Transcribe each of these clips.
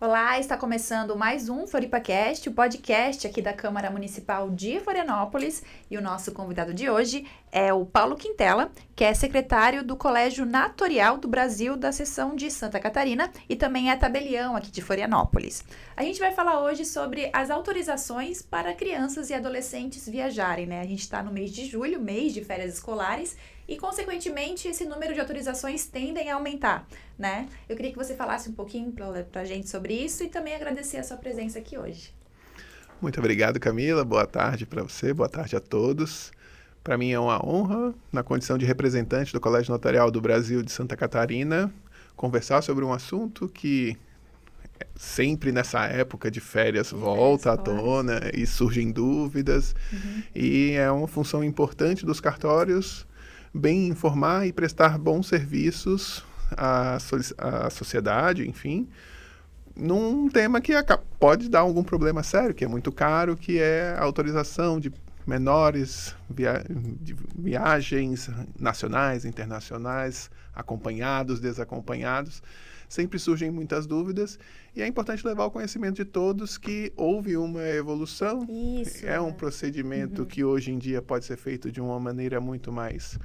Olá, está começando mais um FloripaCast, o podcast aqui da Câmara Municipal de Florianópolis. E o nosso convidado de hoje é o Paulo Quintela, que é secretário do Colégio Natorial do Brasil da seção de Santa Catarina e também é tabelião aqui de Florianópolis. A gente vai falar hoje sobre as autorizações para crianças e adolescentes viajarem, né? A gente está no mês de julho, mês de férias escolares, e, consequentemente, esse número de autorizações tendem a aumentar, né? Eu queria que você falasse um pouquinho para a gente sobre isso e também agradecer a sua presença aqui hoje. Muito obrigado, Camila. Boa tarde para você, boa tarde a todos. Para mim é uma honra, na condição de representante do Colégio Notarial do Brasil de Santa Catarina, conversar sobre um assunto que sempre nessa época de férias volta à tona e surgem dúvidas. E é uma função importante dos cartórios bem informar e prestar bons serviços à sociedade, enfim, num tema que pode dar algum problema sério, que é muito caro, que é a autorização de menores de viagens nacionais, internacionais, acompanhados, desacompanhados. Sempre surgem muitas dúvidas e é importante levar ao conhecimento de todos que houve uma evolução. Isso, um procedimento que hoje em dia pode ser feito de uma maneira muito mais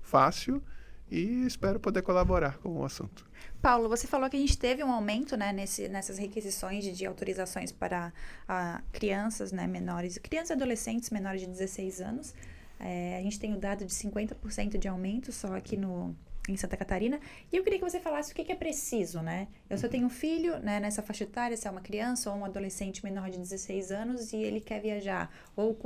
fácil e espero poder colaborar com o assunto. Paulo, você falou que a gente teve um aumento, né, nessas requisições de autorizações para crianças, né, menores, crianças e adolescentes menores de 16 anos. A gente tem o dado de 50% de aumento só aqui em Santa Catarina, e eu queria que você falasse o que é preciso, né? Eu só tenho um filho, né, nessa faixa etária, se é uma criança ou um adolescente menor de 16 anos e ele quer viajar, ou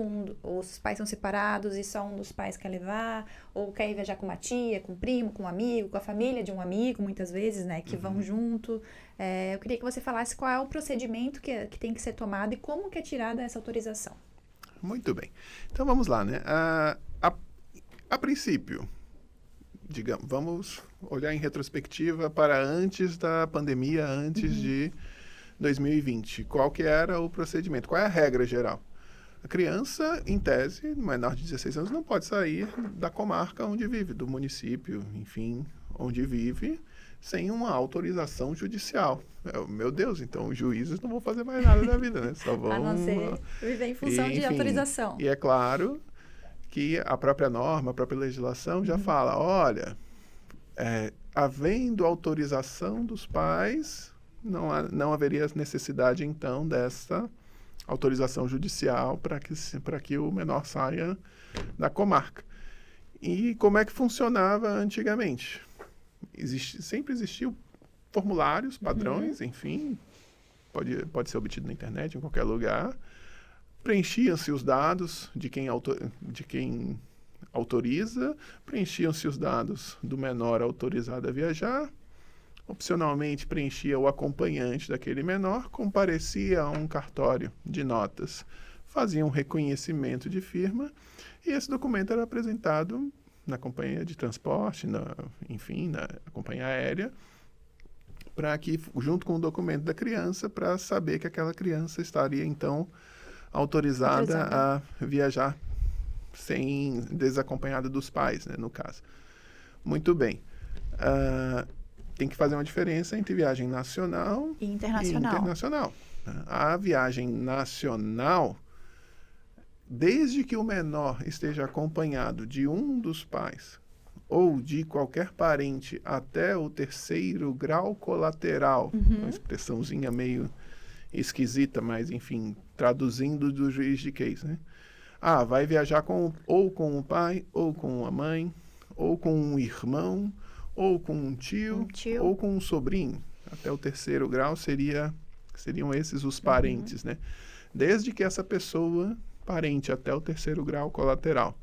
os pais são separados e só um dos pais quer levar, ou quer viajar com uma tia, com um primo, com um amigo, com a família de um amigo, muitas vezes, né, que vão junto. Eu queria que você falasse qual é o procedimento que tem que ser tomado e como que é tirada essa autorização. Muito bem. Então vamos lá, né? A princípio, digamos, vamos olhar em retrospectiva para antes da pandemia, antes de 2020. Qual que era o procedimento? Qual é a regra geral? A criança, em tese, menor de 16 anos, não pode sair da comarca onde vive, do município, enfim, onde vive, sem uma autorização judicial. Meu Deus, então os juízes não vão fazer mais nada da vida, né? Só vão... A não ser viver em função de autorização. E é claro que a própria norma, a própria legislação já fala, olha, havendo autorização dos pais, não haveria necessidade, então, dessa autorização judicial para que o menor saia da comarca. E como é que funcionava antigamente? Sempre existiu formulários, padrões, enfim, pode ser obtido na internet, em qualquer lugar. Preenchiam-se os dados de quem autoriza, preenchiam-se os dados do menor autorizado a viajar, opcionalmente preenchia o acompanhante daquele menor, comparecia a um cartório de notas, fazia um reconhecimento de firma e esse documento era apresentado na companhia de transporte, na companhia aérea, para que, junto com o documento da criança, para saber que aquela criança estaria, então, autorizada a viajar desacompanhada dos pais, né, no caso. Muito bem. Tem que fazer uma diferença entre viagem nacional e internacional. A viagem nacional, desde que o menor esteja acompanhado de um dos pais ou de qualquer parente até o terceiro grau colateral, uma expressãozinha meio esquisita, mas enfim, traduzindo do juridiquês, né? Vai viajar ou com o pai, ou com a mãe, ou com um irmão, ou com um tio, ou com um sobrinho. Até o terceiro grau seriam esses os parentes, né? Desde que essa pessoa, parente até o terceiro grau colateral,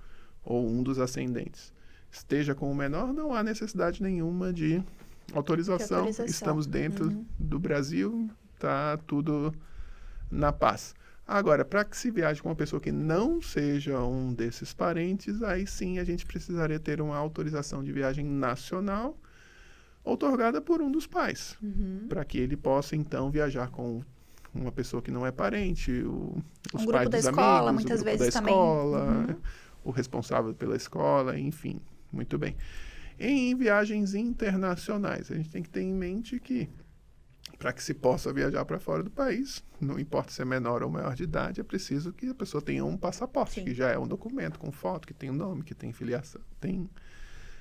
ou um dos ascendentes, esteja com o menor, não há necessidade nenhuma de autorização. Estamos dentro do Brasil, está tudo na paz. Agora, para que se viaje com uma pessoa que não seja um desses parentes, aí sim a gente precisaria ter uma autorização de viagem nacional outorgada por um dos pais, para que ele possa, então, viajar com uma pessoa que não é parente, os pais dos escola, amigos, muitas o grupo vezes da escola, o responsável pela escola, enfim, muito bem. Em viagens internacionais, a gente tem que ter em mente que para que se possa viajar para fora do país, não importa se é menor ou maior de idade, é preciso que a pessoa tenha um passaporte, Sim. que já é um documento com foto, que tem o nome, que tem filiação,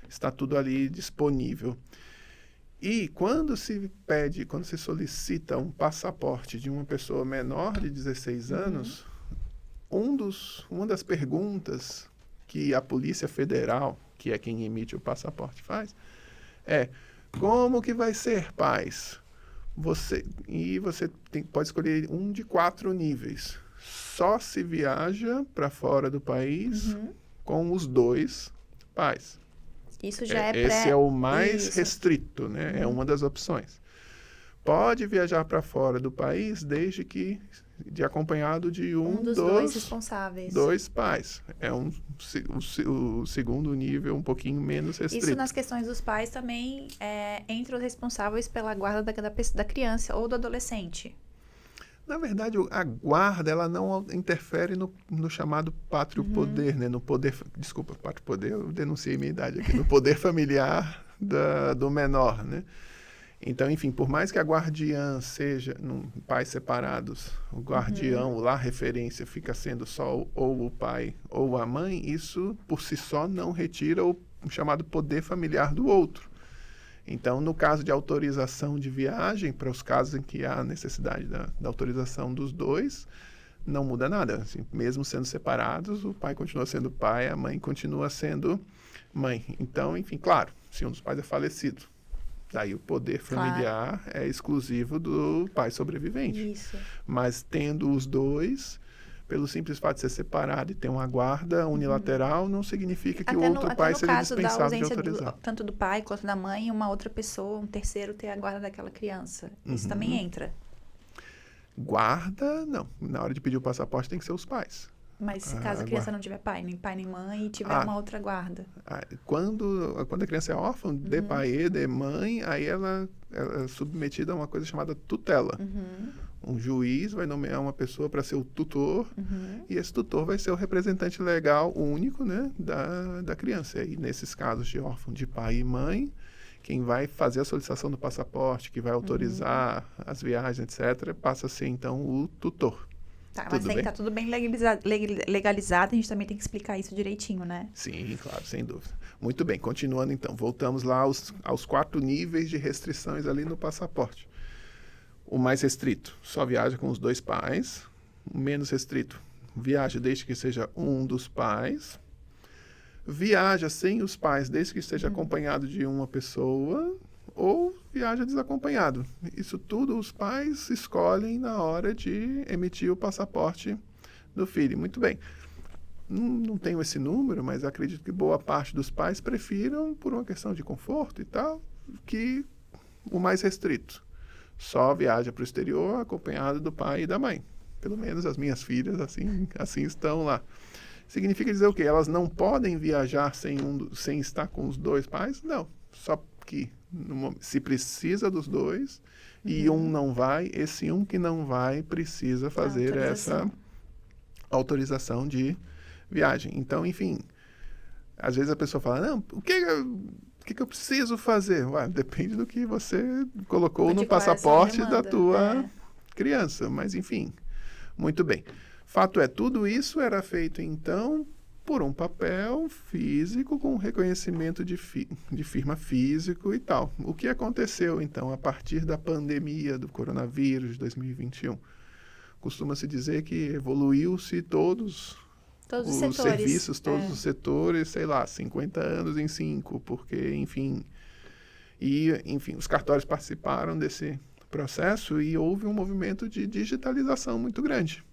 está tudo ali disponível. E quando se solicita um passaporte de uma pessoa menor de 16 anos, uma das perguntas que a Polícia Federal, que é quem emite o passaporte, faz, é: como que vai ser, pais? Você pode escolher um de 4 níveis. Só se viaja para fora do país com os 2 pais. Isso já Esse é o mais Isso. restrito, né? É uma das opções. Pode viajar para fora do país desde que acompanhado de um dos 2 responsáveis. 2 pais. É o segundo nível um pouquinho menos restrito. Isso nas questões dos pais também entre os responsáveis pela guarda da criança ou do adolescente. Na verdade, a guarda ela não interfere no chamado pátrio poder, né? No poder, desculpa, pátrio poder, eu denunciei minha idade aqui, no poder familiar do menor, né? Então, enfim, por mais que a guardiã seja pais separados, o guardião, lá a referência fica sendo só ou o pai ou a mãe, isso por si só não retira o chamado poder familiar do outro. Então, no caso de autorização de viagem, para os casos em que há necessidade da autorização dos 2, não muda nada. Assim, mesmo sendo separados, o pai continua sendo pai, a mãe continua sendo mãe. Então, enfim, claro, se um dos pais é falecido, daí o poder familiar é exclusivo do pai sobrevivente. Isso. Mas tendo os 2, pelo simples fato de ser separado e ter uma guarda unilateral, não significa que o outro pai seja dispensável de autorizar. Tanto do pai quanto da mãe, uma outra pessoa, um terceiro, ter a guarda daquela criança. Isso também entra. Guarda, não. Na hora de pedir o passaporte tem que ser os pais. Mas se caso a criança não tiver pai nem mãe, e tiver uma outra guarda. Quando a criança é órfã, de pai e de mãe, aí ela é submetida a uma coisa chamada tutela. Um juiz vai nomear uma pessoa para ser o tutor, e esse tutor vai ser o representante legal único, né, da criança. E nesses casos de órfão de pai e mãe, quem vai fazer a solicitação do passaporte, que vai autorizar as viagens, etc., passa a ser, então, o tutor. Tá, mas tem que estar tudo bem legalizado, a gente também tem que explicar isso direitinho, né? Sim, claro, sem dúvida. Muito bem, continuando então. Voltamos lá aos 4 níveis de restrições ali no passaporte. O mais restrito, só viaja com os 2 pais. O menos restrito, viaja desde que seja um dos pais. Viaja sem os pais desde que esteja acompanhado de uma pessoa. Ou viaja desacompanhado. Isso tudo os pais escolhem na hora de emitir o passaporte do filho. Muito bem. Não tenho esse número, mas acredito que boa parte dos pais prefiram, por uma questão de conforto e tal, que o mais restrito. Só viaja para o exterior acompanhado do pai e da mãe. Pelo menos as minhas filhas assim estão lá. Significa dizer o quê? Elas não podem viajar sem estar com os 2 pais? Não. Só que se precisa dos 2 e um não vai, esse um que não vai precisa fazer essa autorização de viagem. Então, enfim, às vezes a pessoa fala, não, o que eu preciso fazer? Ué, depende do que você colocou no passaporte da tua criança. Mas, enfim, muito bem. Fato é, tudo isso era feito, então, por um papel físico com reconhecimento de firma físico e tal. O que aconteceu, então, a partir da pandemia do coronavírus de 2021? Costuma-se dizer que evoluiu-se todos os serviços, todos os setores, sei lá, 50 anos em 5, porque, enfim... os cartórios participaram desse processo e houve um movimento de digitalização muito grande.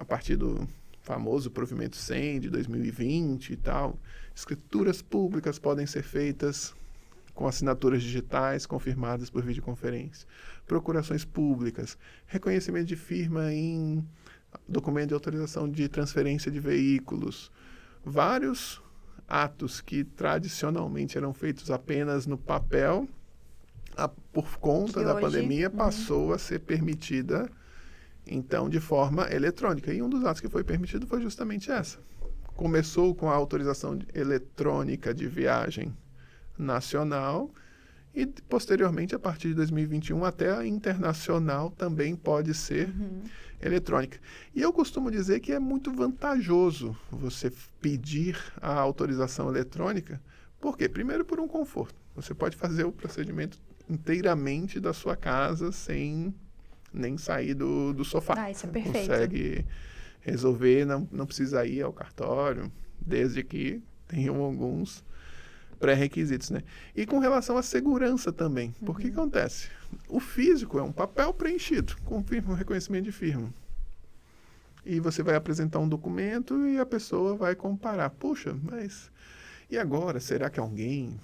A partir do famoso provimento 100 de 2020 e tal, escrituras públicas podem ser feitas com assinaturas digitais confirmadas por videoconferência, procurações públicas, reconhecimento de firma em documento de autorização de transferência de veículos, vários atos que tradicionalmente eram feitos apenas no papel, por conta da pandemia, passou a ser permitida então, de forma eletrônica. E um dos atos que foi permitido foi justamente essa. Começou com a autorização eletrônica de viagem nacional E, posteriormente, a partir de 2021, até a internacional também pode ser eletrônica. E eu costumo dizer que é muito vantajoso você pedir a autorização eletrônica. Por quê? Primeiro, por um conforto. Você pode fazer o procedimento inteiramente da sua casa sem nem sair do sofá. Ah, isso é perfeito. Consegue resolver, não precisa ir ao cartório, desde que tenham alguns pré-requisitos, né? E com relação à segurança também. Porque o que acontece? O físico é um papel preenchido com um reconhecimento de firma. E você vai apresentar um documento e a pessoa vai comparar. Puxa, mas e agora? Será que alguém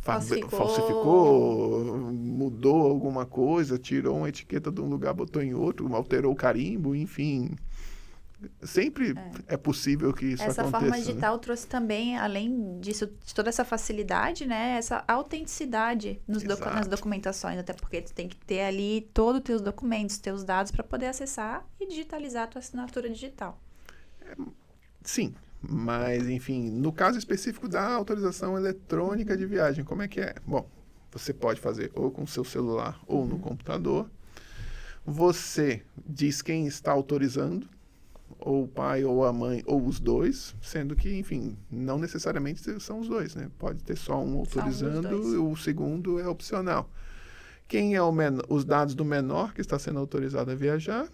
falsificou, mudou alguma coisa, tirou uma etiqueta de um lugar, botou em outro, alterou o carimbo, enfim. Sempre é possível que isso essa aconteça. Forma digital trouxe também, além disso, de toda essa facilidade, né? Essa autenticidade nas documentações, até porque tu tem que ter ali todos os teus documentos, teus dados para poder acessar e digitalizar a tua assinatura digital. Sim, mas enfim, no caso específico da autorização eletrônica de viagem, como é que é? Bom, você pode fazer ou com o seu celular ou no computador. Você diz quem está autorizando, ou o pai, ou a mãe, ou os dois, sendo que, enfim, não necessariamente são os dois, né? Pode ter só um autorizando e o segundo é opcional. Quem é os dados do menor que está sendo autorizado a viajar,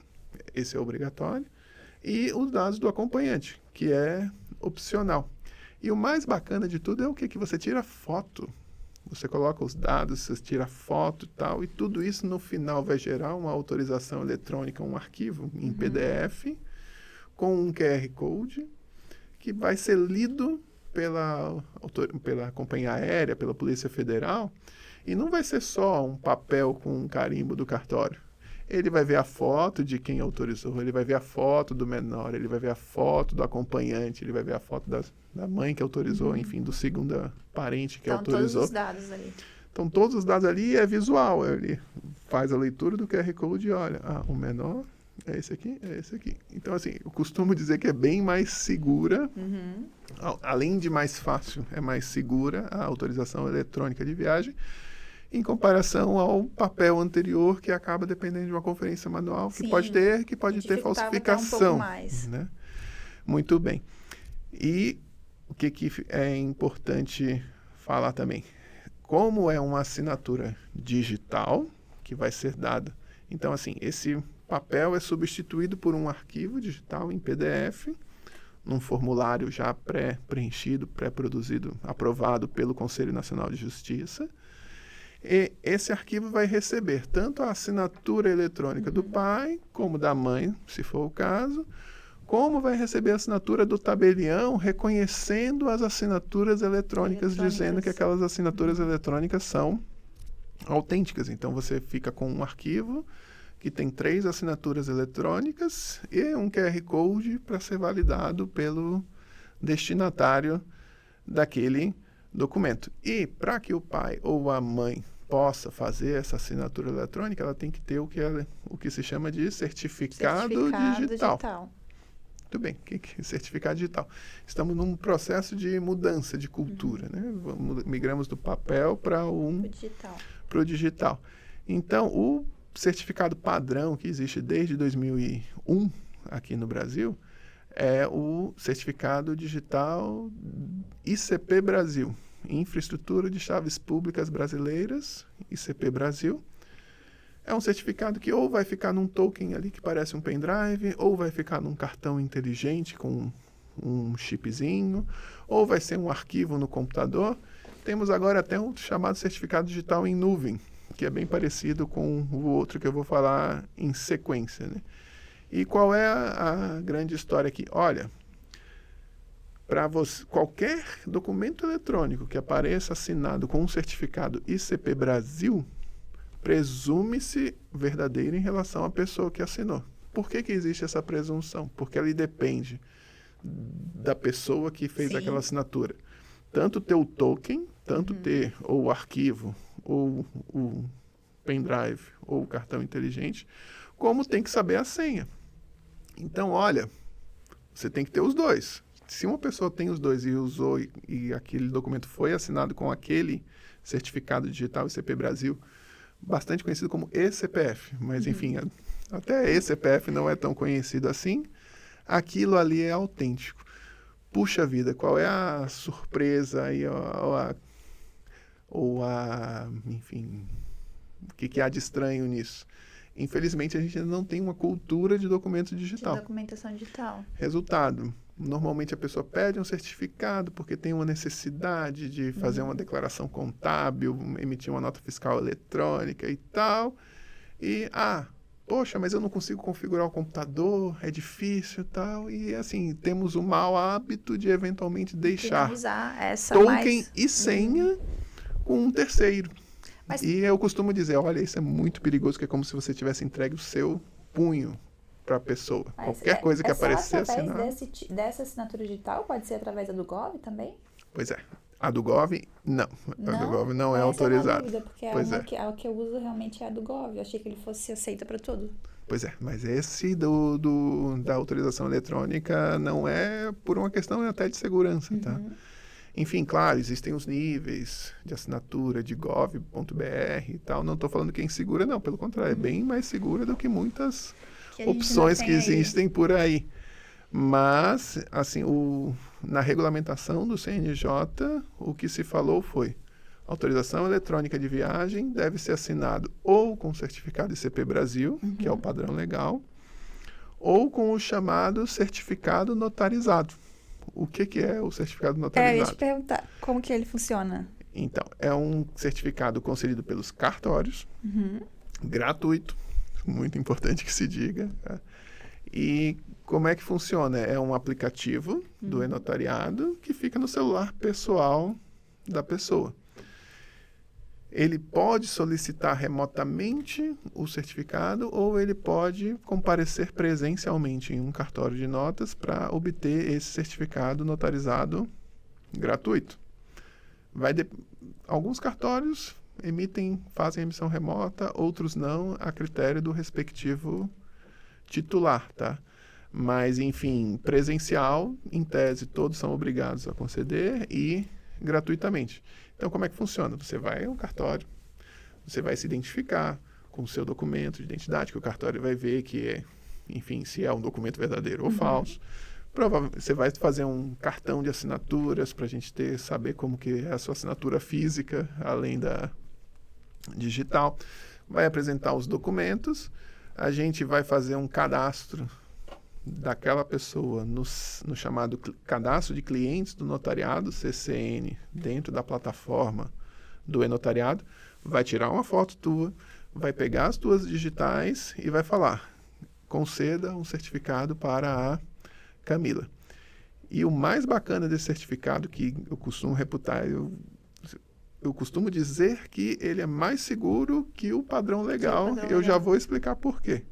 esse é obrigatório, e os dados do acompanhante, que é opcional. E o mais bacana de tudo é o quê? Que você tira foto. Você coloca os dados, você tira foto e tal, e tudo isso no final vai gerar uma autorização eletrônica, um arquivo em PDF, com um QR Code, que vai ser lido pela companhia aérea, pela Polícia Federal, e não vai ser só um papel com um carimbo do cartório. Ele vai ver a foto de quem autorizou, ele vai ver a foto do menor, ele vai ver a foto do acompanhante, ele vai ver a foto da mãe que autorizou, enfim, do segundo parente que autorizou. Todos os dados ali. Então, todos os dados ali é visual. Ele faz a leitura do QR Code e olha, o menor é esse aqui, é esse aqui. Então, assim, eu costumo dizer que é bem mais segura, além de mais fácil, é mais segura a autorização eletrônica de viagem, em comparação ao papel anterior, que acaba dependendo de uma conferência manual, que pode ter falsificação. Um pouco mais. Né? Muito bem. E o que é importante falar também? Como é uma assinatura digital que vai ser dada, então, assim, esse papel é substituído por um arquivo digital em PDF, num formulário já pré-preenchido, pré-produzido, aprovado pelo Conselho Nacional de Justiça. E esse arquivo vai receber tanto a assinatura eletrônica do pai, como da mãe, se for o caso, como vai receber a assinatura do tabelião, reconhecendo as assinaturas eletrônicas, dizendo que aquelas assinaturas eletrônicas são autênticas. Então, você fica com um arquivo que tem 3 assinaturas eletrônicas e um QR Code para ser validado pelo destinatário daquele documento. E para que o pai ou a mãe possa fazer essa assinatura eletrônica, ela tem que ter o que se chama de certificado digital. Muito bem, certificado digital. Estamos num processo de mudança de cultura, né? Migramos do papel para o digital. Então, o certificado padrão que existe desde 2001 aqui no Brasil é o certificado digital ICP Brasil, Infraestrutura de Chaves Públicas Brasileiras, ICP Brasil. É um certificado que ou vai ficar num token ali que parece um pendrive, ou vai ficar num cartão inteligente com um chipzinho, ou vai ser um arquivo no computador. Temos agora até um chamado certificado digital em nuvem, que é bem parecido com o outro que eu vou falar em sequência, né? E qual é a grande história aqui? Olha, para qualquer documento eletrônico que apareça assinado com um certificado ICP Brasil, presume-se verdadeiro em relação à pessoa que assinou. Por que existe essa presunção? Porque ela depende da pessoa que fez aquela assinatura. Tanto ter o token, tanto ter ou o arquivo, ou o pendrive, ou o cartão inteligente, como tem que saber a senha. Então, olha, você tem que ter os dois. se uma pessoa tem os dois e usou e aquele documento foi assinado com aquele certificado digital ICP Brasil, bastante conhecido como eCPF, mas enfim, até eCPF não é tão conhecido assim, aquilo ali é autêntico. Puxa vida, qual é a surpresa aí, enfim, o que há de estranho nisso? Infelizmente, a gente ainda não tem uma cultura de documento digital. De documentação digital. Resultado, normalmente a pessoa pede um certificado porque tem uma necessidade de fazer uma declaração contábil, emitir uma nota fiscal eletrônica e tal. E, poxa, mas eu não consigo configurar o computador, é difícil e tal. E, assim, temos o mau hábito de eventualmente deixar token e senha com um terceiro. E eu costumo dizer, olha, isso é muito perigoso, que é como se você tivesse entregue o seu punho para a pessoa. Qualquer coisa que aparecer assinada. Dessa assinatura digital pode ser através da do Gov também? Pois é. A do Gov, não. A do Gov não é autorizada. Porque a que eu uso realmente é a do Gov. Eu achei que ele fosse aceita para tudo. Pois é, mas esse da autorização eletrônica não é por uma questão até de segurança, tá? Enfim, claro, existem os níveis de assinatura de gov.br e tal. Não estou falando que é insegura, não. Pelo contrário, é bem mais segura do que muitas opções que existem por aí. Mas, assim, na regulamentação do CNJ, o que se falou foi: autorização eletrônica de viagem deve ser assinado ou com o certificado ICP Brasil, que é o padrão legal, ou com o chamado certificado notarizado. O que é o certificado notarizado? Eu ia te perguntar, como que ele funciona? Então, é um certificado concedido pelos cartórios, gratuito, muito importante que se diga. Tá? E como é que funciona? É um aplicativo do e-notariado que fica no celular pessoal da pessoa. Ele pode solicitar remotamente o certificado ou ele pode comparecer presencialmente em um cartório de notas para obter esse certificado notarizado gratuito. Alguns cartórios fazem emissão remota, outros não, a critério do respectivo titular, tá? Mas, enfim, presencial, em tese, todos são obrigados a conceder e gratuitamente. Então, como é que funciona? Você vai ao cartório, você vai se identificar com o seu documento de identidade, que o cartório vai ver que enfim, se é um documento verdadeiro ou falso. Provavelmente, você vai fazer um cartão de assinaturas para a gente saber como que é a sua assinatura física, além da digital. Vai apresentar os documentos, a gente vai fazer um cadastro daquela pessoa no chamado cadastro de clientes do notariado, CCN, dentro da plataforma do e-notariado, vai tirar uma foto tua, vai pegar as tuas digitais e vai falar: conceda um certificado para a Camila. E o mais bacana desse certificado, que eu costumo reputar, eu costumo dizer que ele é mais seguro que o padrão legal. Já vou explicar por quê.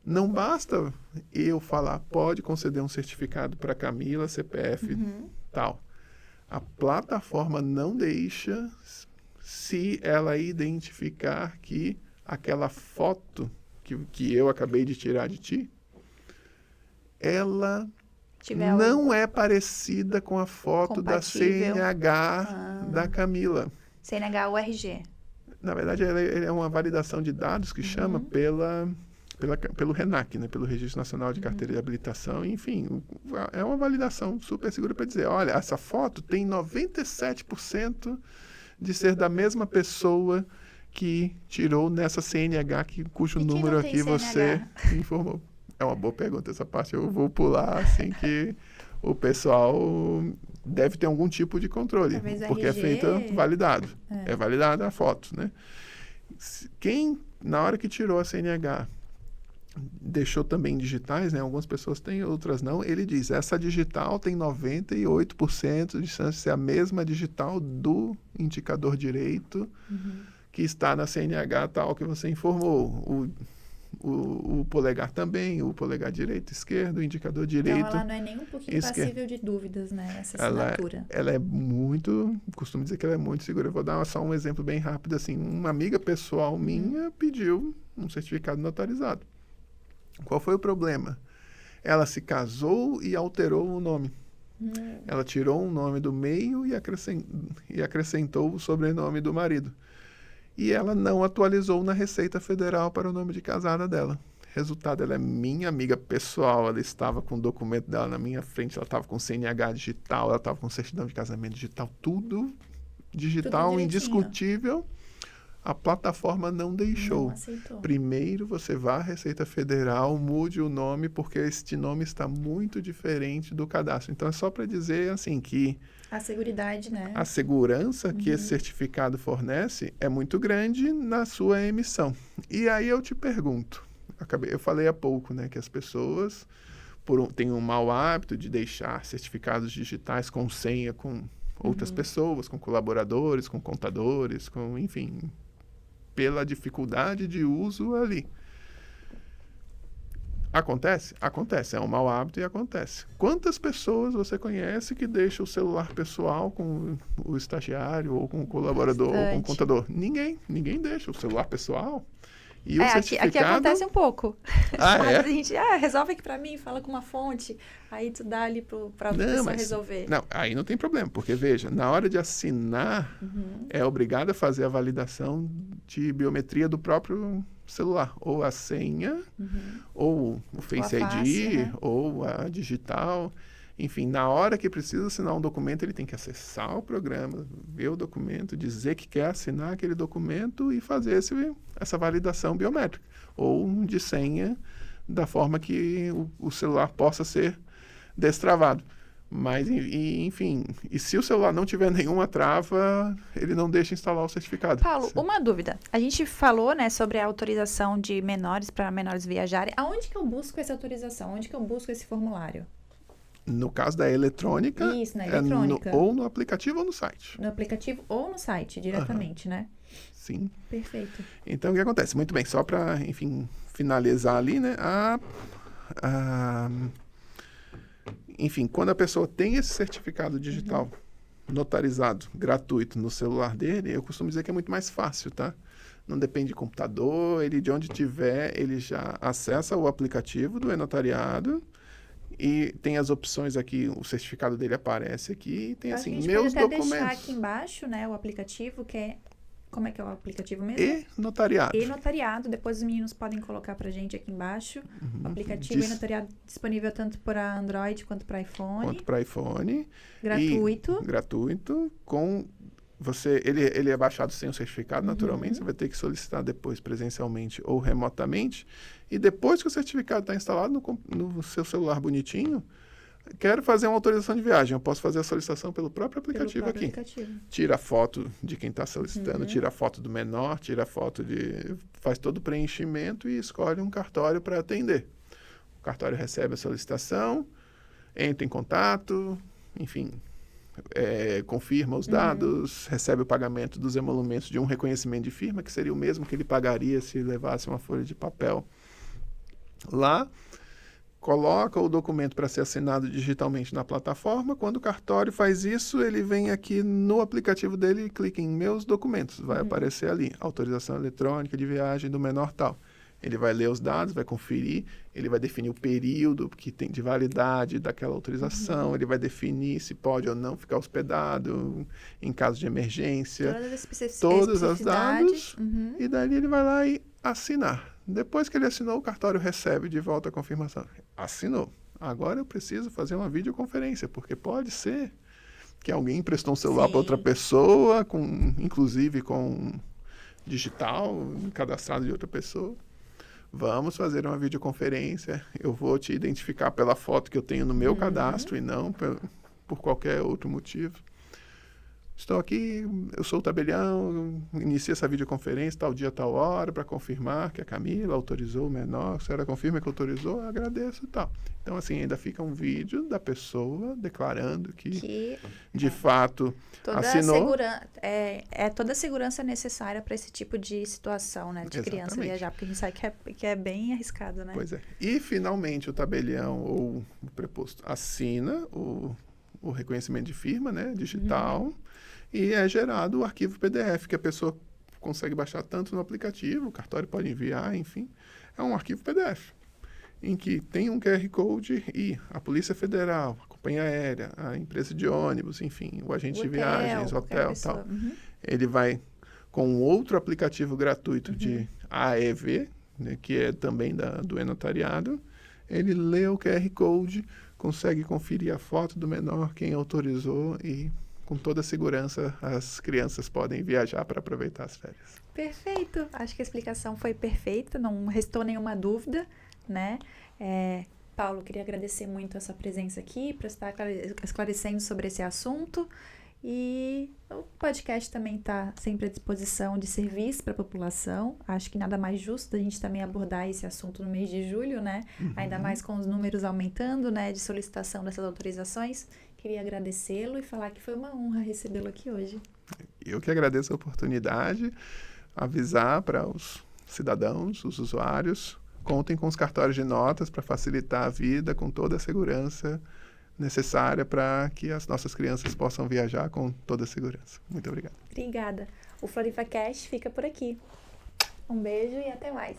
Não basta eu falar, pode conceder um certificado para Camila, CPF, tal. A plataforma não deixa, se ela identificar que aquela foto que eu acabei de tirar de ti, ela não é parecida com a foto da CNH da Camila. CNH URG. Na verdade, ela é uma validação de dados que chama pelo RENAC, né, pelo Registro Nacional de Carteira de Habilitação. Enfim, é uma validação super segura para dizer, olha, essa foto tem 97% de ser da mesma pessoa que tirou nessa CNH, cujo número aqui você informou. É uma boa pergunta essa parte, eu vou pular, assim, que o pessoal deve ter algum tipo de controle, porque RG... é feito validado. É validada a foto, né? Quem, na hora que tirou a CNH, deixou também digitais, né? Algumas pessoas têm, outras não. Ele diz, essa digital tem 98% de chance de ser a mesma digital do indicador direito que está na CNH tal que você informou. O polegar também, o polegar direito, esquerdo, o indicador direito. Então, ela não é nem um pouquinho passível de dúvidas, né? Essa assinatura. Ela é muito, costumo dizer que ela é muito segura. Eu vou dar só um exemplo bem rápido, assim. Uma amiga pessoal minha pediu um certificado notarizado. Qual foi o problema? Ela se casou e alterou o nome. Ela tirou um nome do meio e acrescentou o sobrenome do marido. E ela não atualizou na Receita Federal para o nome de casada dela. Resultado, ela é minha amiga pessoal, ela estava com o documento dela na minha frente, ela estava com CNH digital, ela estava com certidão de casamento digital, tudo digital, Tudo indiscutível. A plataforma não deixou. Não aceitou. Primeiro você vá à Receita Federal, mude o nome, porque este nome está muito diferente do cadastro. Então é só para dizer assim que A seguridade, né? a segurança que esse certificado fornece é muito grande na sua emissão. E aí eu te pergunto, eu falei há pouco, né, que as pessoas têm um mau hábito de deixar certificados digitais com senha com outras pessoas, com colaboradores, com contadores, com, enfim, pela dificuldade de uso ali. Acontece? Acontece. É um mau hábito e acontece. Quantas pessoas você conhece que deixa o celular pessoal com o estagiário ou com o colaborador ou com o contador? Ninguém. Ninguém deixa o celular pessoal. E o certificado... aqui acontece um pouco. É? A gente, resolve aqui pra mim, fala com uma fonte, aí tu dá ali pra pessoa resolver. Não, aí não tem problema, porque veja, na hora de assinar, é obrigado a fazer a validação de biometria do próprio celular, ou a senha, ou o Face ID, né? ou a digital. Enfim, na hora que precisa assinar um documento, ele tem que acessar o programa, ver o documento, dizer que quer assinar aquele documento e fazer essa validação biométrica. Ou de senha, da forma que o celular possa ser destravado. Mas, enfim, e se o celular não tiver nenhuma trava, ele não deixa instalar o certificado. Paulo, uma dúvida. A gente falou, né, sobre a autorização de menores para menores viajarem. Aonde que eu busco essa autorização? Onde que eu busco esse formulário? No caso da eletrônica, Isso, na eletrônica. ou no aplicativo ou no site. No aplicativo ou no site, diretamente, né? Sim. Perfeito. Então, o que acontece? Muito bem, só para, enfim, finalizar ali, né? Enfim, quando a pessoa tem esse certificado digital notarizado, gratuito, no celular dele, eu costumo dizer que é muito mais fácil, tá? Não depende de computador, ele de onde tiver, ele já acessa o aplicativo do e-notariado e tem as opções aqui, o certificado dele aparece aqui e tem Acho assim, que a gente meus pode até documentos. deixar aqui embaixo, né, o aplicativo, que é... Como é que é o aplicativo mesmo? E-notariado. E-notariado. Depois os meninos podem colocar pra gente aqui embaixo. O aplicativo E-notariado disponível tanto para Android quanto para iPhone. Quanto para iPhone. Gratuito. Gratuito. Ele é baixado sem o certificado, naturalmente. Você vai ter que solicitar depois presencialmente ou remotamente. E depois que o certificado está instalado no seu celular bonitinho, quero fazer uma autorização de viagem. Eu posso fazer a solicitação pelo próprio aplicativo aqui. Tira a foto de quem está solicitando, tira a foto do menor, tira a foto faz todo o preenchimento e escolhe um cartório para atender. O cartório recebe a solicitação, entra em contato, enfim, confirma os dados, recebe o pagamento dos emolumentos de um reconhecimento de firma, que seria o mesmo que ele pagaria se levasse uma folha de papel lá. Coloca o documento para ser assinado digitalmente na plataforma. Quando o cartório faz isso, ele vem aqui no aplicativo dele e clica em Meus Documentos. Vai aparecer ali, autorização eletrônica de viagem do menor tal. Ele vai ler os dados, vai conferir, ele vai definir o período que tem de validade daquela autorização, ele vai definir se pode ou não ficar hospedado em caso de emergência. Todas as dados. E daí ele vai lá e assinar. Depois que ele assinou, o cartório recebe de volta a confirmação. Assinou. Agora eu preciso fazer uma videoconferência, porque pode ser que alguém emprestou um celular para outra pessoa, inclusive com digital, cadastrado de outra pessoa. Vamos fazer uma videoconferência. Eu vou te identificar pela foto que eu tenho no meu cadastro e não por qualquer outro motivo. Estou aqui, eu sou o tabelião, inicia essa videoconferência, tal dia, tal hora, para confirmar que a Camila autorizou o menor. Se ela confirma que autorizou, eu agradeço e tal. Então, assim, ainda fica um vídeo da pessoa declarando que de fato, assinou. Toda a segurança necessária para esse tipo de situação, né? De criança viajar, porque a gente sabe que é bem arriscado, né? Pois é. E, finalmente, o tabelião ou o preposto assina o reconhecimento de firma, né? Digital. E é gerado o arquivo PDF, que a pessoa consegue baixar tanto no aplicativo, o cartório pode enviar, enfim. É um arquivo PDF, em que tem um QR Code e a Polícia Federal, companhia aérea, a empresa de ônibus, enfim, o agente de viagens, qualquer hotel e pessoa. tal. Uhum. Ele vai com outro aplicativo gratuito de AEV, né, que é também do e-notariado, ele lê o QR Code, consegue conferir a foto do menor, quem autorizou e com toda a segurança as crianças podem viajar para aproveitar as férias. Perfeito. Acho que a explicação foi perfeita, não restou nenhuma dúvida, né? Paulo, queria agradecer muito a sua presença aqui para estar esclarecendo sobre esse assunto. E o podcast também está sempre à disposição de serviço para a população. Acho que nada mais justo a gente também abordar esse assunto no mês de julho, né? Ainda mais com os números aumentando, né? De solicitação dessas autorizações. Queria agradecê-lo e falar que foi uma honra recebê-lo aqui hoje. Eu que agradeço a oportunidade, avisar para os cidadãos, os usuários, contem com os cartórios de notas para facilitar a vida com toda a segurança necessária para que as nossas crianças possam viajar com toda a segurança. Muito obrigado. Obrigada. O FloripaCast fica por aqui. Um beijo e até mais.